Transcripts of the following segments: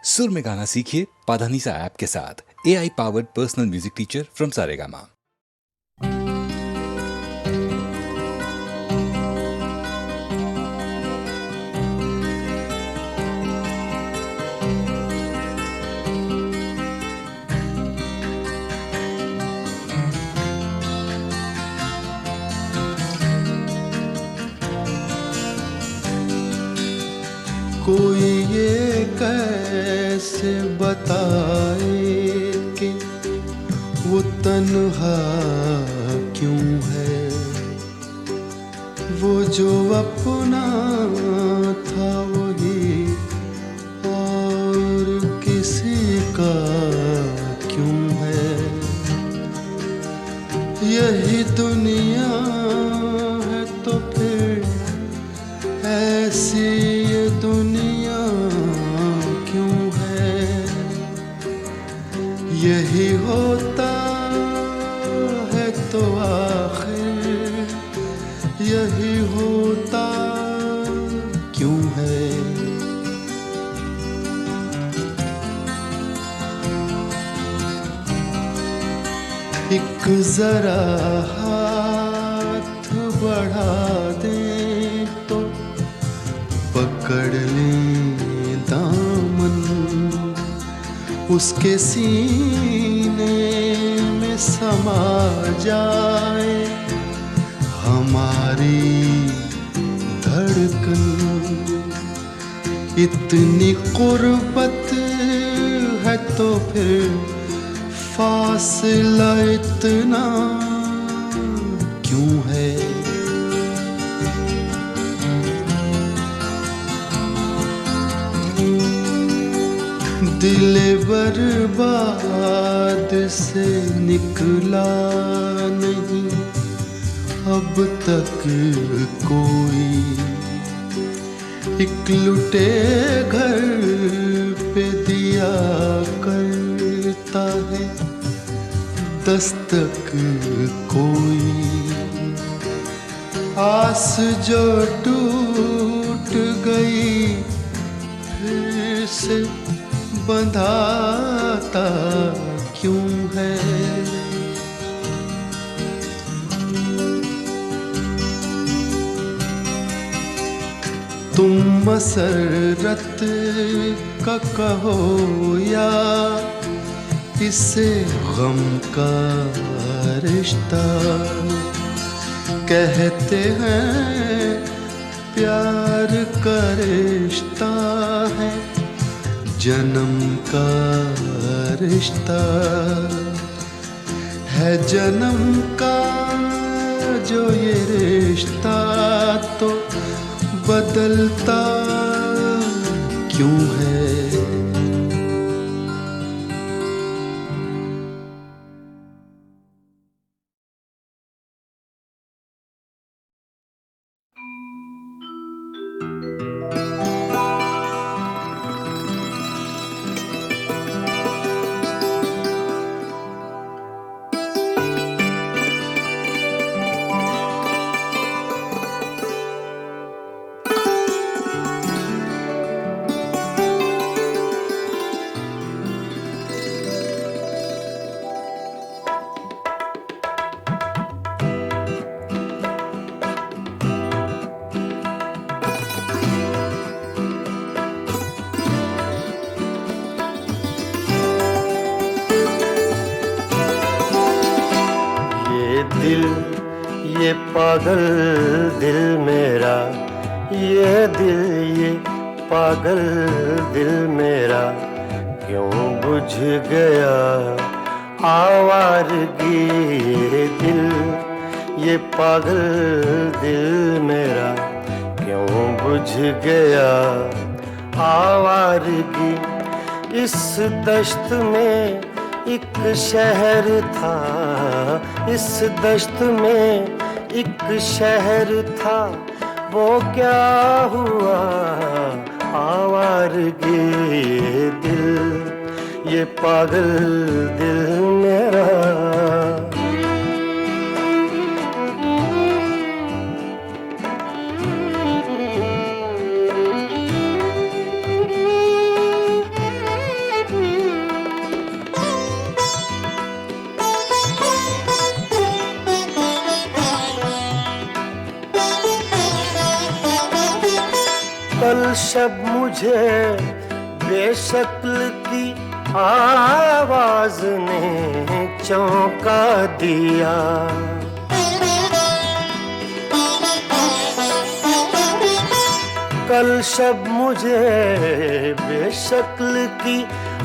सुर में गाना सीखिए पाधानीसा ऐप के साथ। AI powered personal music teacher from Saregama. कोई ये कैसे बताए कि वो तन्हा क्यों है, वो जो अपना था वही और किसी का क्यों है। यही दुनिया है तो फिर ऐसी ये दुनिया क्यों है। यही होता है तो आखिर यही होता क्यों है। एक जरा हाथ बढ़ा दें तो पकड़ लें दामन, उसके सीने में समा जाए हमारी धड़कन। इतनी कुर्बत है तो फिर फासला इतना क्यों है। दिल बर्बाद से निकला नहीं अब तक कोई। एक लुटे घर पे दिया करता है दस्तक कोई। आस जो टूट गई फिर से बंधाता क्यों है। तुम मसरत का कहो या इसे गम का रिश्ता। कहते हैं प्यार का रिश्ता है जन्म का रिश्ता है। जन्म का जो ये रिश्ता तो बदलता क्यों है। ये पागल दिल मेरा, ये दिल ये पागल दिल मेरा क्यों बुझ गया आवारगी। ये दिल ये पागल दिल मेरा क्यों बुझ गया आवारगी। इस दश्त में एक शहर था, इस दश्त में एक शहर था, वो क्या हुआ आवारगी। ये दिल ये पागल दिल मेरा। शब मुझे बेशक्ल की आवाज ने चौंका दिया। कल शब मुझे बेशक्ल की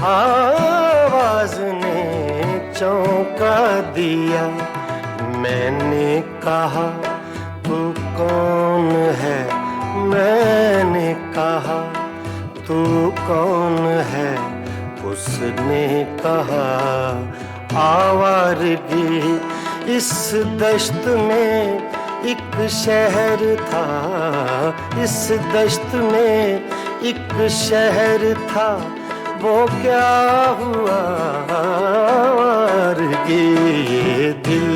आवाज ने चौंका दिया। मैंने कहा तू कौन है, मैंने कहा तू कौन है, उसने कहा आवारगी। इस दश्त में एक शहर था, इस दश्त में एक शहर था, वो क्या हुआ आवारगी। ये दिल,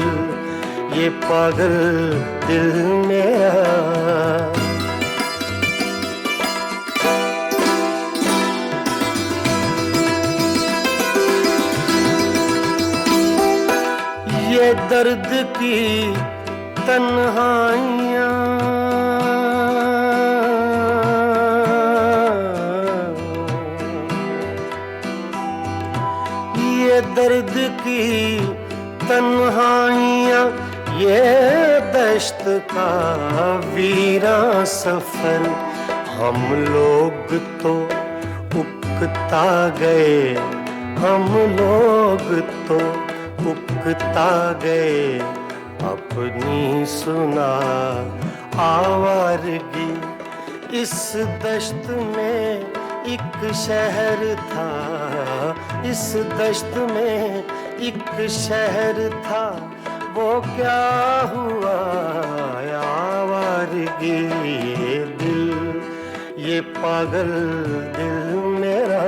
ये पागल दिल मेरा। ये दर्द की तन्हाइयाँ, ये दर्द की तन्हाइयाँ, ये दश्त का वीरा सफर। हम लोग तो उकता गए, हम लोग तो उकता गए, अपनी सुना आवारगी। इस दश्त में एक शहर था, इस दश्त में एक शहर था, वो क्या हुआ आवारगी। ये दिल, ये पागल दिल मेरा।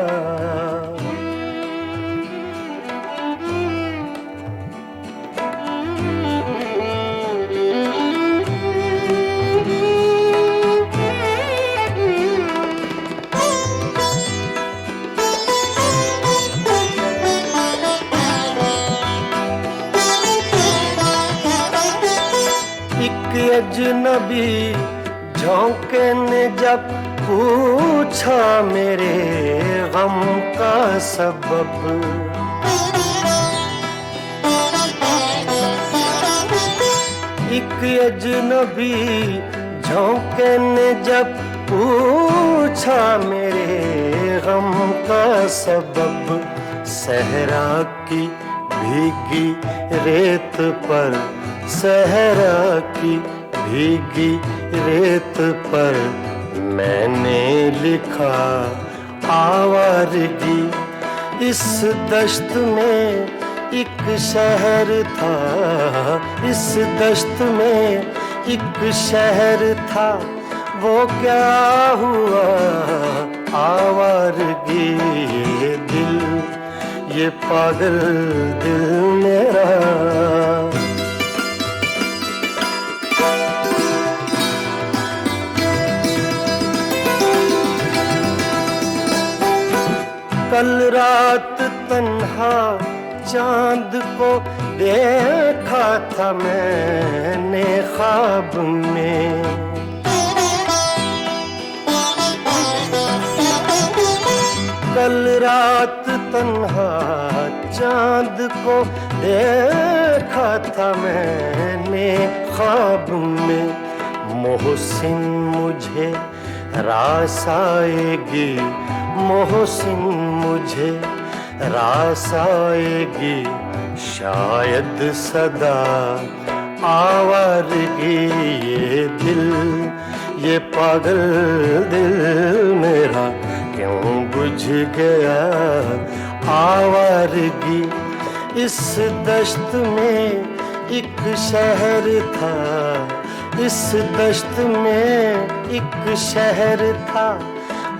अजनबी झोंके ने जब पूछा मेरे गम का सबब, एक अजनबी झोंके ने जब पूछा मेरे गम का सबब। सहरा की भीगी रेत पर, सहरा की भीगी रेत पर मैंने लिखा आवारगी। इस दश्त में एक शहर था, इस दश्त में एक शहर था, वो क्या हुआ आवारगी। ये दिल, ये पागल दिल मेरा। कल रात तन्हा चांद को देखा था मैंने ख्वाब में। कल रात तन्हा चांद को देखा था मैंने ख्वाब में। मोहसिन मुझे रास आएगी, मोहसिन मुझे रास आएगी, शायद सदा आवारगी। ये दिल, ये पागल दिल मेरा क्यों बुझ गया आवारगी। इस दश्त में एक शहर था, इस दश्त में एक शहर था,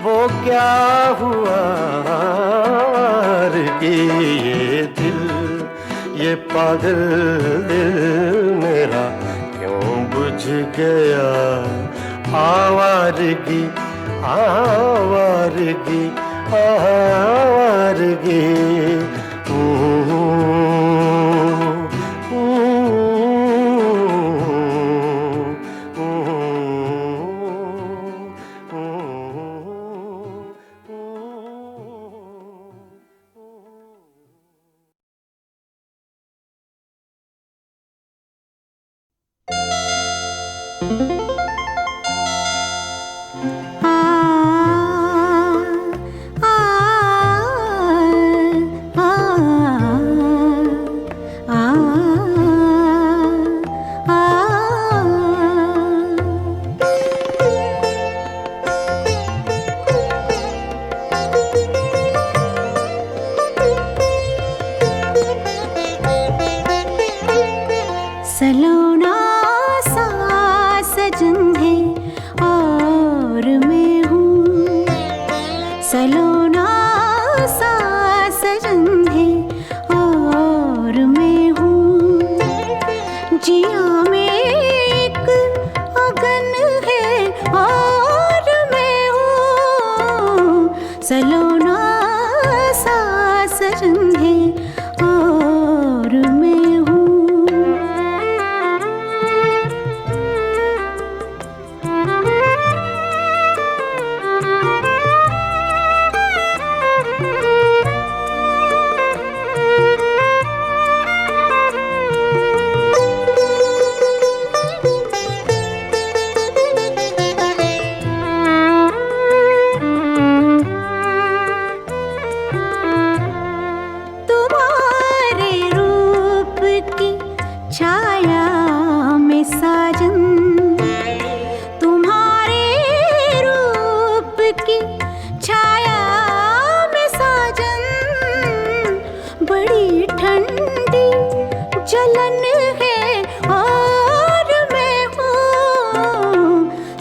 वो क्या हुआ आवारगी। ये दिल, ये पागल दिल मेरा क्यों बुझ गया आवारगी, आवारगी, आवारगी। सलोना सा सजन है और मैं हूँ।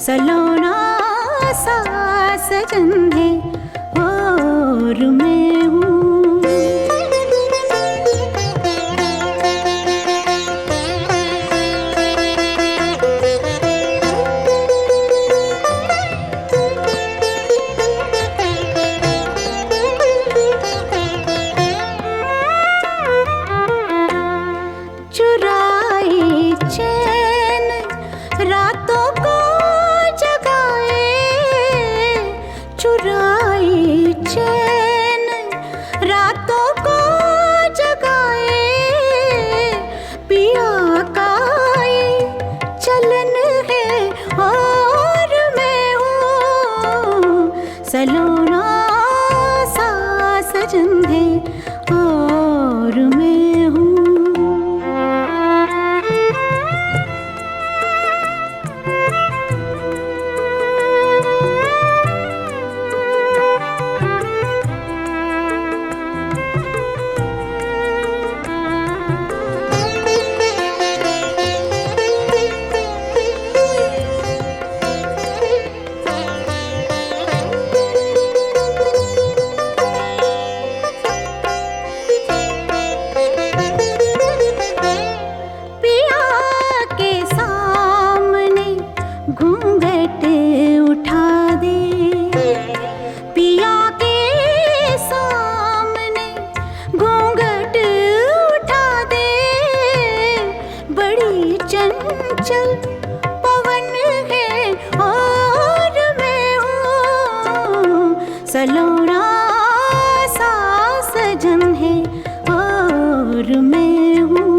सलोना सा सजन है और मैं हूँ। चुराए चैन रातों को जगाए, चुराए चैन रातों को जगाए, पिया का ये चलन है और मैं हूँ। सलोना सा सजन है और मैं हूँ। घूंघट उठा दे, पिया के सामने घूंघट उठा दे, बड़ी चंचल पवन है और मैं हूँ। सलोना सा सजन है और मैं हूँ।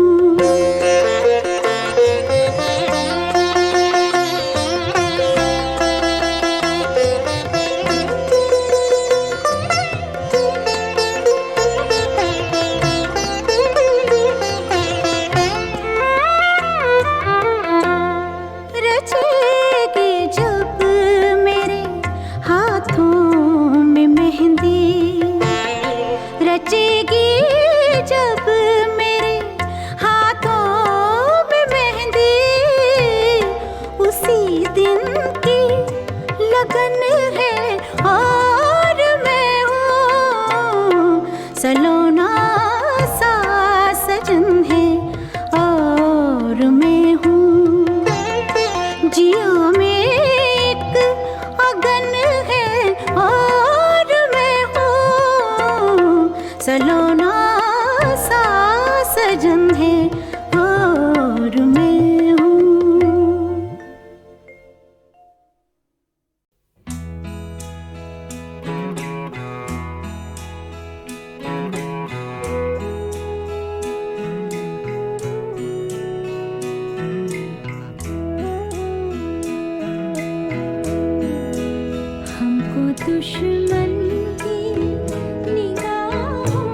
सलोना सा सजन है और मैं हूँ। जिया में एक अगन है और मैं हूँ। सलोना सा सजन है और मैं हूँ। दुश्मन की निगाहों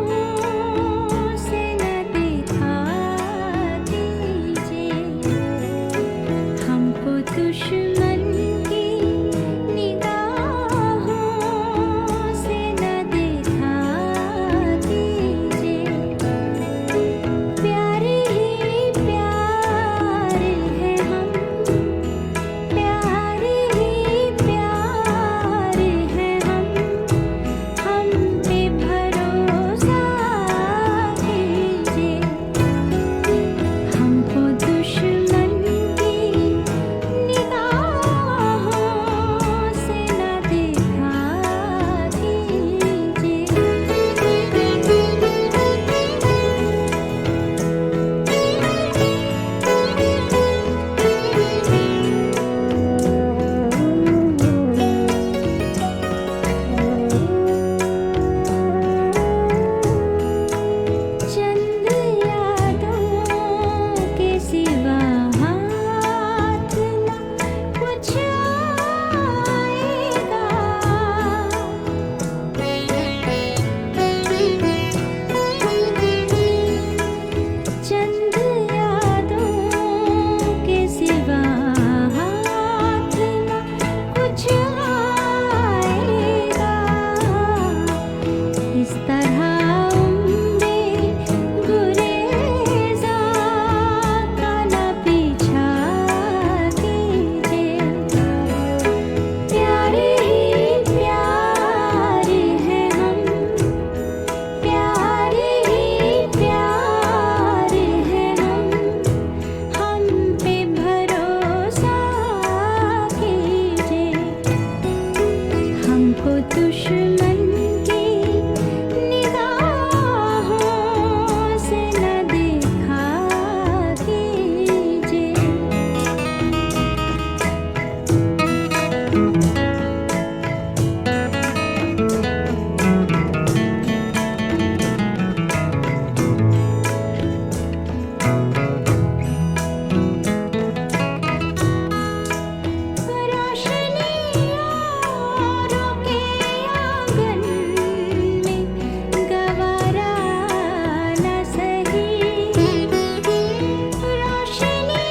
तरह उम्रे गुरेज़ा का न पीछा कीजिए। प्यारे ही प्यारे हैं हम, प्यारे ही प्यारे हैं हम पे भरोसा कीजिए। हमको दुश्मन की निगाहों से न देखा कीजिए। रोशनी औरों के आंगन में गवारा न सही। रोशनी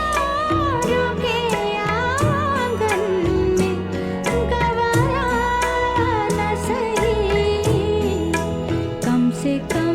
औरों के आंगन में गवारा न सही। कम से कम